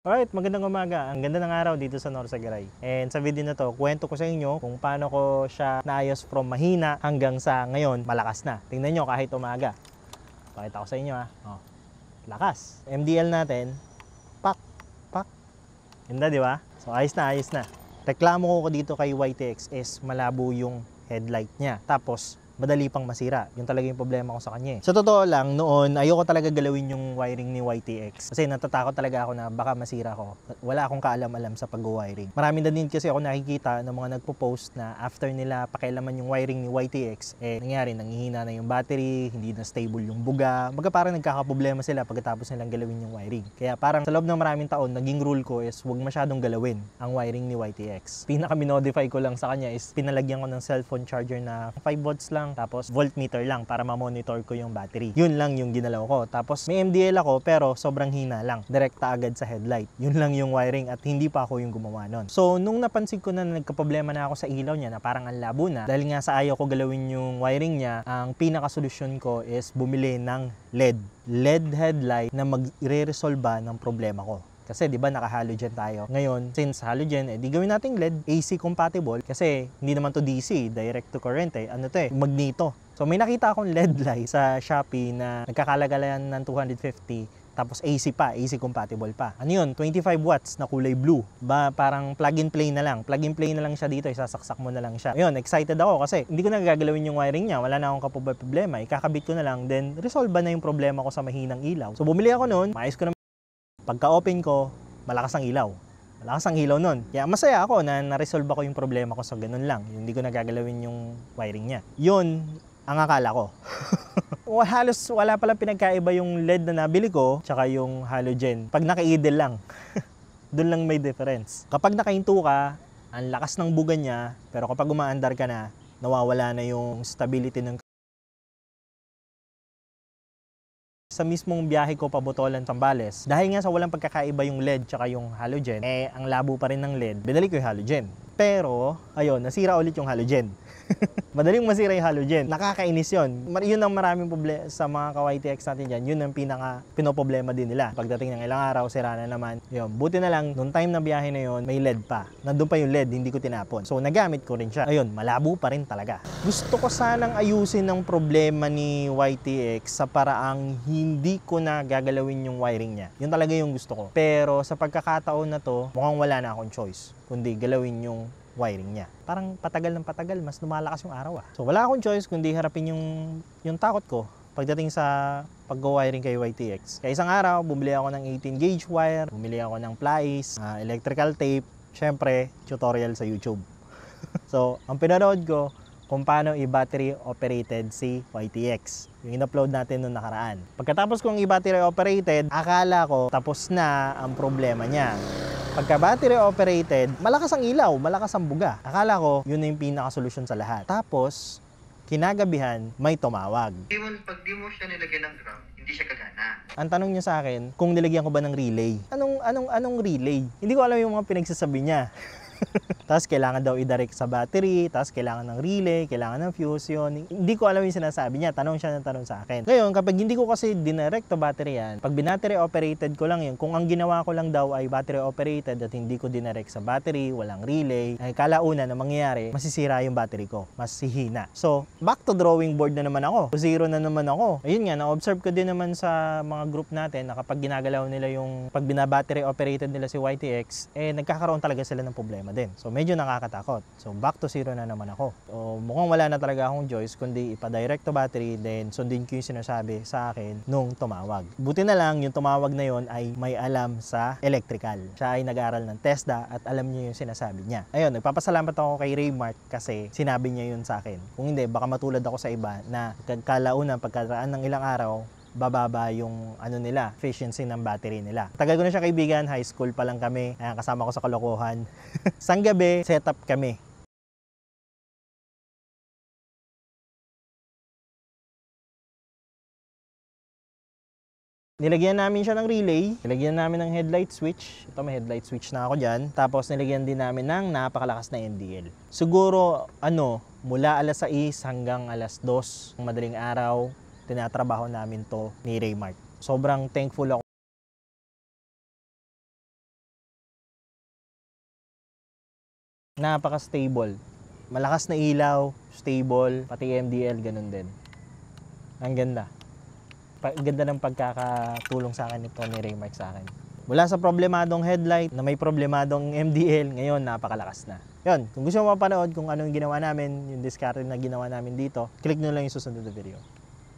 Alright, magandang umaga. Ang ganda ng araw dito sa Norsagaray. And sa video na to, kwento ko sa inyo kung paano ko siya naayos from mahina hanggang sa ngayon malakas na. Tingnan nyo kahit umaga. Pakita ko sa inyo Oh, lakas. MDL natin, pak, pak. Ganda, di ba? So ayos na, ayos na. Reklamo ko dito kay YTX is malabo yung headlight niya. Tapos madali pang masira. Yung talaga yung problema ko sa kanya. Sa totoo lang, noon, ayoko talaga galawin yung wiring ni YTX. Kasi natatakot talaga ako na baka masira ko. Wala akong kaalam-alam sa pag-wiring. Marami na din kasi ako nakikita ng mga nagpo-post na after nila pakialaman yung wiring ni YTX, nangyari, nanghihina na yung battery, hindi na stable yung buga. Baga parang nagkakaproblema sila pagkatapos nilang galawin yung wiring. Kaya parang sa loob ng maraming taon, naging rule ko is huwag masyadong galawin ang wiring ni YTX. Pinaka-minodify ko lang sa kanya is pinalagyan ko ng cellphone charger na 5 volts lang, tapos voltmeter lang para ma-monitor ko yung battery. Yun lang yung ginalaw ko. Tapos may MDL ako pero sobrang hina lang. Direkta agad sa headlight. Yun lang yung wiring at hindi pa ako yung gumawa nun. So nung napansin ko na nagka-problema na ako sa ilaw niya na parang ang labo na, dahil nga sa ayaw ko galawin yung wiring niya, ang pinaka-solusyon ko is bumili ng LED headlight na magre-resolba ng problema ko. Kasi 'di ba naka-halogen tayo. Ngayon, since halogen, di gawin nating LED, AC compatible kasi hindi naman to DC, direct to current Ano to magneto. So may nakita akong LED light sa Shopee na nagkakalagalan ng 250 tapos AC pa, AC compatible pa. Ano yun? 25 watts na kulay blue. Parang plug and play na lang. Plug and play na lang siya dito, isasaksak mo na lang siya. Ayun, excited ako kasi hindi ko na gagalawin yung wiring niya. Wala na akong problema. Ikakabit ko na lang, then resolve na yung problema ko sa mahinang ilaw. So bumili ako noon, maayos ko na. Pagka-open ko, malakas ang ilaw. Malakas ang ilaw nun. Kaya masaya ako na na-resolve ako yung problema ko sa ganun lang. Hindi ko nagagalawin yung wiring niya. Yun ang akala ko. Halos wala palang pinagkaiba yung LED na nabili ko tsaka yung halogen. Pag naka-idle lang, doon lang may difference. Kapag nakahinto ka, ang lakas ng buga niya, pero kapag umaandar ka na, nawawala na yung stability ng. Sa mismong biyahe ko pa Botolan, Zambales, dahil nga sa walang pagkakaiba yung LED tsaka yung halogen, ang labo pa rin ng LED, binalik ko yung halogen. Pero, ayun, nasira ulit yung halogen. Madaling masira yung halogen. Nakakainis yun. Yun ang maraming problema sa mga ka-YTX natin dyan. Yun ang pinoproblema din nila. Pagdating ng ilang araw, sira na naman. Yun, buti na lang, nung time na biyahe na yun, may LED pa. Nandun pa yung LED, hindi ko tinapon. So, nagamit ko rin siya. Ayun, malabo pa rin talaga. Gusto ko sanang ayusin ng problema ni YTX sa paraang hindi ko na gagalawin yung wiring niya. Yun talaga yung gusto ko. Pero sa pagkakataon na to, mukhang wala na akong choice kundi galawin yung wiring niya. Parang patagal ng patagal, mas lumalakas yung araw So wala akong choice kundi harapin yung takot ko pagdating sa pag-wiring kay YTX. Kaya isang araw, bumili ako ng 18 gauge wire, bumili ako ng plies, electrical tape, syempre, tutorial sa YouTube. So, ang pinanood ko, kung paano i-battery operated si YTX. Yung in-upload natin noong nakaraan. Pagkatapos kong i-battery operated, akala ko tapos na ang problema niya. Pagka battery operated, malakas ang ilaw, malakas ang buga. Akala ko, yun na yung pinaka-solusyon sa lahat. Tapos, kinagabihan, may tumawag. Ewan, pag di mo siya nilagyan ng ground, hindi siya gagana. Ang tanong niya sa akin, kung nilagyan ko ba ng relay? Anong relay? Hindi ko alam yung mga pinagsasabi niya. Tapos kailangan daw i-direct sa battery, tapos kailangan ng relay, kailangan ng fuse yun. Hindi ko alam yung sinasabi niya, tanong siya ng tanong sa akin. Ngayon, kapag hindi ko kasi dinirect to battery yan, pag binattery operated ko lang yun, kung ang ginawa ko lang daw ay battery operated at hindi ko dinirect sa battery, walang relay, ay kalauna na mangyayari, masisira yung battery ko, mas hihina. So, back to drawing board na naman ako. Zero na naman ako. Ayun nga, na-observe ko din naman sa mga group natin na kapag ginagalaw nila yung, pag binabattery operated nila si YTX, nagkakaroon talaga sila ng problema din. So medyo nakakatakot. So back to zero na naman ako. So mukhang wala na talaga akong choice kundi ipa-direct to battery, then sundin ko yung sinasabi sa akin nung tumawag. Buti na lang yung tumawag na yon ay may alam sa electrical. Siya ay nag-aaral ng TESDA at alam niya yung sinasabi niya. Ayun, nagpapasalamat ako kay Raymart kasi sinabi niya yun sa akin. Kung hindi, baka matulad ako sa iba na kalaunan pagkaraan ng ilang araw, bababa yung efficiency ng battery nila. Tagal ko na siya kaibigan, high school pa lang kami, kasama ko sa kalokohan. Sang gabi, setup kami. Nilagyan namin siya ng relay, nilagyan namin ng headlight switch. Ito, may headlight switch na ako dyan. Tapos nilagyan din namin ng napakalakas na MDL. Siguro, mula alas 6 hanggang alas 2 ng madaling araw, tinatrabaho namin to ni Raymart. Sobrang thankful ako Napaka-stable. Malakas na ilaw, stable, pati MDL, ganun din. Ang ganda. Ganda ng pagkakatulong sa akin ni Tony Raymark sa akin. Mula sa problemadong headlight na may problemadong MDL, ngayon napakalakas na. Yun, kung gusto mo mapanood kung ano yung ginawa namin, yung discarding na ginawa namin dito, click nyo lang yung susunod na video.